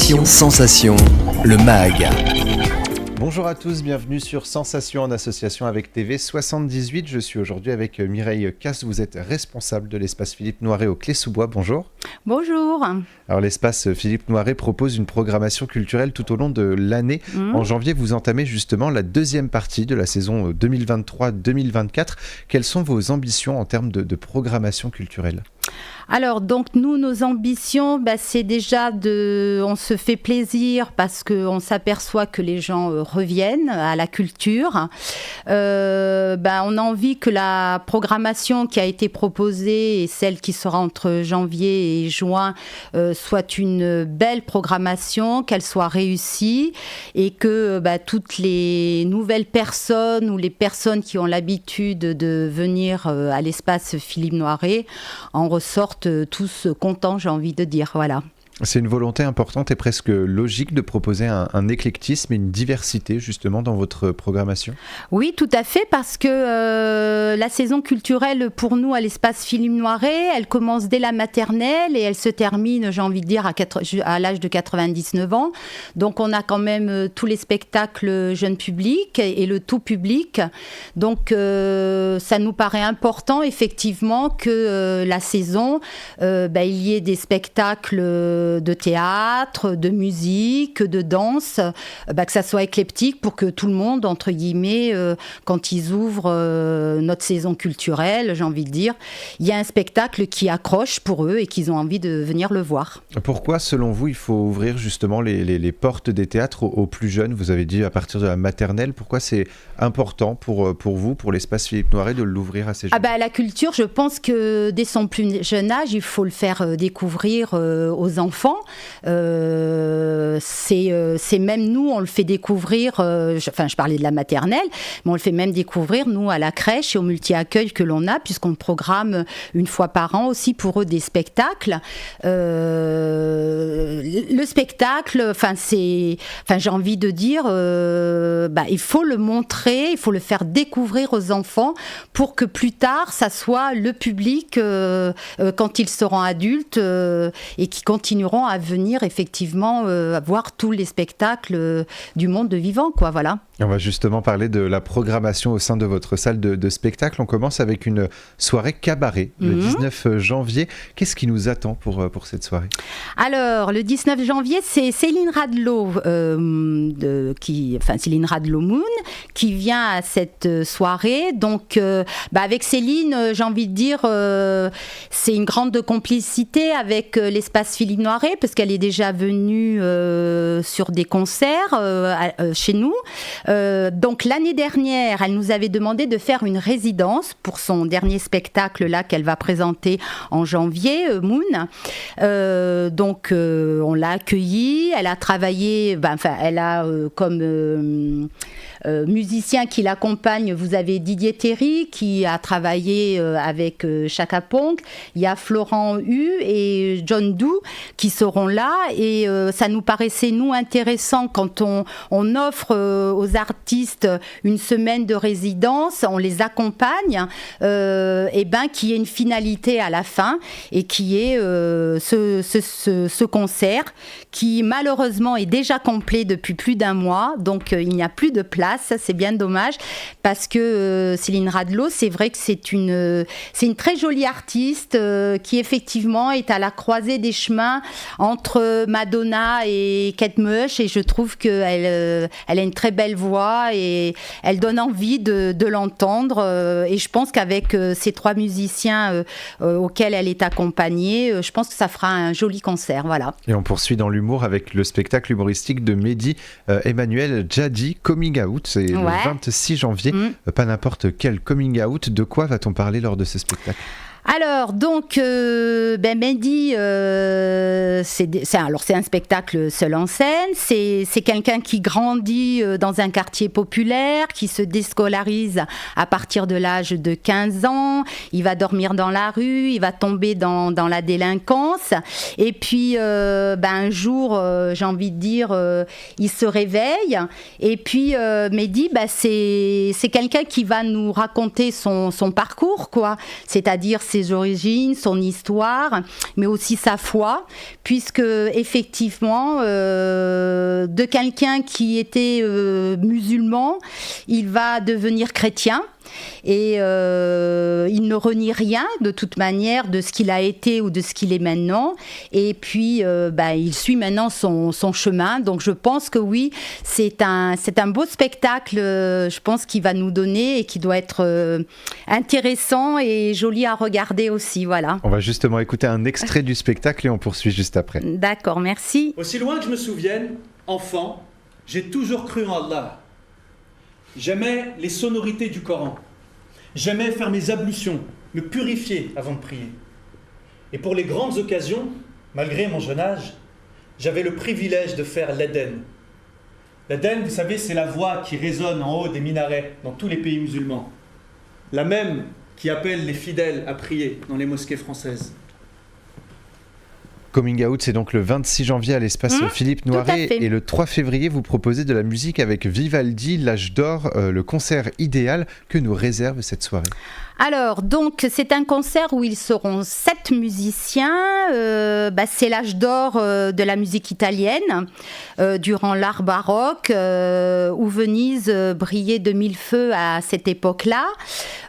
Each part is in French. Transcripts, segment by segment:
Sensation, le MAG. Bonjour à tous, bienvenue sur Sensation en association avec TV78. Je suis aujourd'hui avec Mireille Casse, vous êtes responsable de l'espace Philippe Noiret au Clé-sous-Bois. Bonjour. Bonjour. Alors l'espace Philippe Noiret propose une programmation culturelle tout au long de l'année. En janvier, vous entamez justement la deuxième partie de la saison 2023-2024. Quelles sont vos ambitions en termes de programmation culturelle ? Alors donc nous, nos ambitions, c'est déjà on se fait plaisir parce qu'on s'aperçoit que les gens reviennent à la culture. On a envie que la programmation qui a été proposée et celle qui sera entre janvier et juin soit une belle programmation, qu'elle soit réussie et que toutes les nouvelles personnes ou les personnes qui ont l'habitude de venir à l'espace Philippe Noiret en ressortent tous contents, j'ai envie de dire, voilà. C'est une volonté importante et presque logique de proposer un éclectisme et une diversité justement dans votre programmation. Oui, tout à fait, parce que la saison culturelle pour nous à l'espace Philippe Noiret, elle commence dès la maternelle et elle se termine, j'ai envie de dire, à l'âge de 99 ans. Donc on a quand même tous les spectacles jeunes publics et le tout public. Donc ça nous paraît important effectivement que la saison, il y ait des spectacles de théâtre, de musique, de danse, que ça soit éclectique pour que tout le monde, entre guillemets, quand ils ouvrent notre saison culturelle, j'ai envie de dire, il y a un spectacle qui accroche pour eux et qu'ils ont envie de venir le voir. Pourquoi, selon vous, il faut ouvrir justement les portes des théâtres aux plus jeunes ? Vous avez dit à partir de la maternelle. Pourquoi c'est important pour vous, pour l'espace Philippe Noiret, de l'ouvrir à ces jeunes ? La culture, je pense que dès son plus jeune âge, il faut le faire découvrir aux enfants. C'est même nous, on le fait découvrir, je parlais de la maternelle, mais on le fait même découvrir, nous, à la crèche et au multi-accueil que l'on a, puisqu'on programme une fois par an aussi pour eux des spectacles. Le spectacle, j'ai envie de dire, il faut le montrer, il faut le faire découvrir aux enfants pour que plus tard, ça soit le public, quand ils seront adultes et qui continueront à venir effectivement voir tous les spectacles du monde vivant, quoi, voilà. On va justement parler de la programmation au sein de votre salle de spectacle. On commence avec une soirée cabaret le 19 janvier. Qu'est-ce qui nous attend pour cette soirée ? Alors, le 19 janvier, c'est Céline Radlot, Céline Radlot Moon, qui vient à cette soirée. Donc, avec Céline, j'ai envie de dire, c'est une grande complicité avec l'espace Philippe Noiret, parce qu'elle est déjà venue sur des concerts chez nous. Donc l'année dernière, elle nous avait demandé de faire une résidence pour son dernier spectacle là qu'elle va présenter en janvier, Moon. Donc on l'a accueillie, elle a travaillé, elle a comme musicien qui l'accompagne, vous avez Didier Terry qui a travaillé avec Chaka Ponk, il y a Florent Hu et John Doe qui seront là et ça nous paraissait nous intéressant quand on offre aux artistes une semaine de résidence, on les accompagne, qu'il y ait une finalité à la fin et qui est ce concert qui malheureusement est déjà complet depuis plus d'un mois, donc il n'y a plus de place, c'est bien dommage parce que Céline Radlot, c'est vrai que c'est une très jolie artiste qui effectivement est à la croisée des chemins entre Madonna et Kate Bush et je trouve qu'elle a une très belle voix et elle donne envie de l'entendre et je pense qu'avec ces trois musiciens auxquels elle est accompagnée, je pense que ça fera un joli concert, voilà. Et on poursuit dans l'humour avec le spectacle humoristique de Mehdi Emmanuel Djadi, Coming Out, c'est le 26 janvier, pas n'importe quel coming out, de quoi va-t-on parler lors de ce spectacle ? Alors, donc, Mehdi, c'est un spectacle seul en scène. C'est quelqu'un qui grandit dans un quartier populaire, qui se déscolarise à partir de l'âge de 15 ans. Il va dormir dans la rue, il va tomber dans la délinquance. Et puis, un jour, j'ai envie de dire, il se réveille. Et puis, Mehdi, c'est quelqu'un qui va nous raconter son parcours, quoi. C'est-à-dire ses ses origines, son histoire, mais aussi sa foi, puisque effectivement, de quelqu'un qui était musulman, il va devenir chrétien. Et il ne renie rien de toute manière de ce qu'il a été ou de ce qu'il est maintenant, et puis il suit maintenant son chemin. Donc je pense que oui, c'est un beau spectacle, je pense, qu'il va nous donner et qui doit être intéressant et joli à regarder aussi, voilà. On va justement écouter un extrait du spectacle et on poursuit juste après. D'accord, merci. Aussi loin que je me souvienne, enfant, j'ai toujours cru en Allah. J'aimais les sonorités du Coran. J'aimais faire mes ablutions, me purifier avant de prier. Et pour les grandes occasions, malgré mon jeune âge, j'avais le privilège de faire l'Aden. L'Aden, vous savez, c'est la voix qui résonne en haut des minarets dans tous les pays musulmans. La même qui appelle les fidèles à prier dans les mosquées françaises. Coming Out, c'est donc le 26 janvier à l'espace Philippe Noiret, et le 3 février, vous proposez de la musique avec Vivaldi, l'âge d'or, le concert idéal que nous réserve cette soirée. Alors, donc, c'est un concert où ils seront 7 musiciens. C'est l'âge d'or de la musique italienne, durant l'art baroque, où Venise brillait de mille feux à cette époque-là.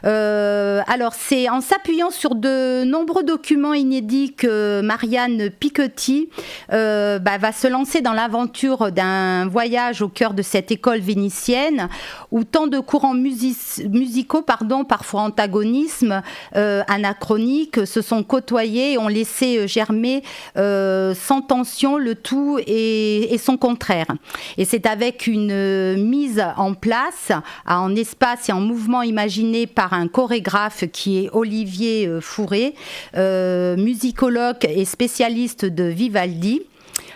Alors, c'est en s'appuyant sur de nombreux documents inédits que Marianne Picotti va se lancer dans l'aventure d'un voyage au cœur de cette école vénitienne, où tant de courants musicaux, parfois antagonistes, anachroniques, se sont côtoyés et ont laissé germer sans tension le tout et son contraire. Et c'est avec une mise en place, en espace et en mouvement imaginé par un chorégraphe qui est Olivier Fourré, musicologue et spécialiste de Vivaldi.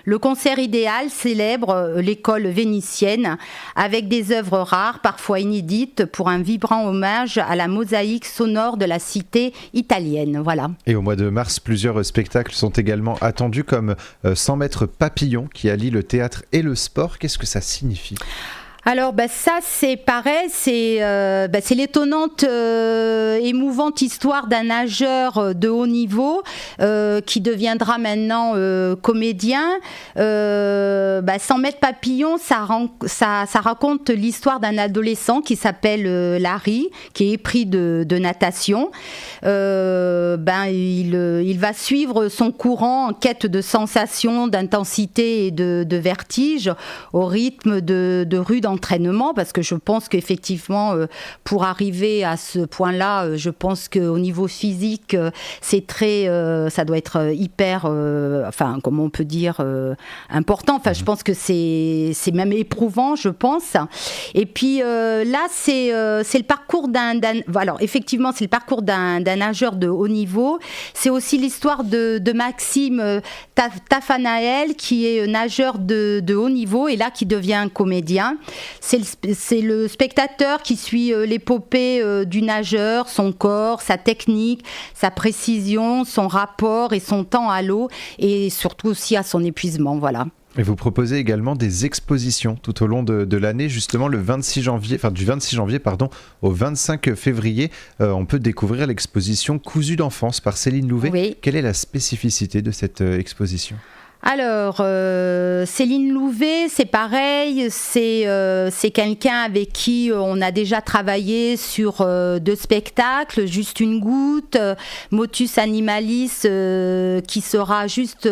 Le concert idéal célèbre l'école vénitienne avec des œuvres rares, parfois inédites, pour un vibrant hommage à la mosaïque sonore de la cité italienne. Voilà. Et au mois de mars, plusieurs spectacles sont également attendus, comme 100 mètres papillon, qui allie le théâtre et le sport. Qu'est-ce que ça signifie ? Alors ça c'est pareil, c'est l'étonnante, émouvante histoire d'un nageur de haut niveau qui deviendra maintenant comédien. 100 mètres papillon, ça raconte l'histoire d'un adolescent qui s'appelle Larry, qui est épris de natation. Il va suivre son courant en quête de sensations, d'intensité et de vertige au rythme de rudes entraînement, parce que je pense qu'effectivement pour arriver à ce point-là, je pense qu'au niveau physique c'est très ça doit être hyper comment on peut dire important, je pense que c'est même éprouvant, je pense. Et puis là c'est le parcours alors effectivement c'est le parcours d'un nageur de haut niveau. C'est aussi l'histoire de Maxime Tafanael, qui est nageur de haut niveau et là qui devient comédien. C'est le spectateur qui suit l'épopée du nageur, son corps, sa technique, sa précision, son rapport et son temps à l'eau, et surtout aussi à son épuisement, voilà. Et vous proposez également des expositions tout au long de l'année, justement du 26 janvier au 25 février. On peut découvrir l'exposition Cousu d'enfance par Céline Louvet. Oui. Quelle est la spécificité de cette exposition ? Alors, Céline Louvet, c'est pareil, c'est quelqu'un avec qui on a déjà travaillé sur 2 spectacles, Juste une goutte, Motus Animalis, qui sera juste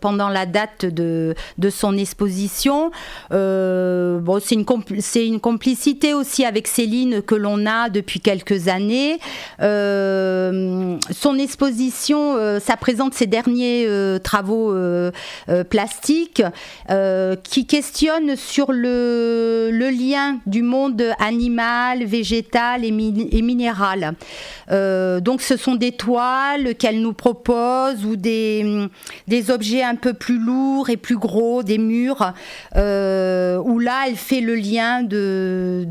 pendant la date de son exposition. C'est une complicité aussi avec Céline que l'on a depuis quelques années. Son exposition, ça présente ses derniers travaux plastique, qui questionne sur le lien du monde animal, végétal et minéral. Donc ce sont des toiles qu'elle nous propose, ou des objets un peu plus lourds et plus gros, des murs, où là elle fait le lien de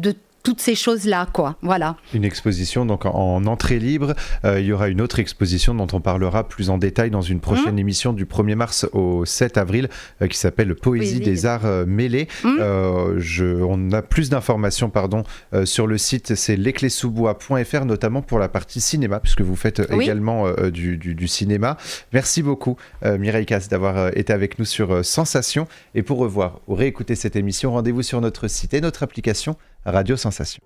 toutes ces choses-là, quoi. Voilà. Une exposition donc en entrée libre. Il y aura une autre exposition dont on parlera plus en détail dans une prochaine émission du 1er mars au 7 avril qui s'appelle Poésie des arts mêlés. On a plus d'informations sur le site, c'est lescléssousbois.fr, notamment pour la partie cinéma, puisque vous faites également du cinéma. Merci beaucoup Mireille Casse d'avoir été avec nous sur Sensation. Et pour revoir ou réécouter cette émission, rendez-vous sur notre site et notre application Radio Sensation.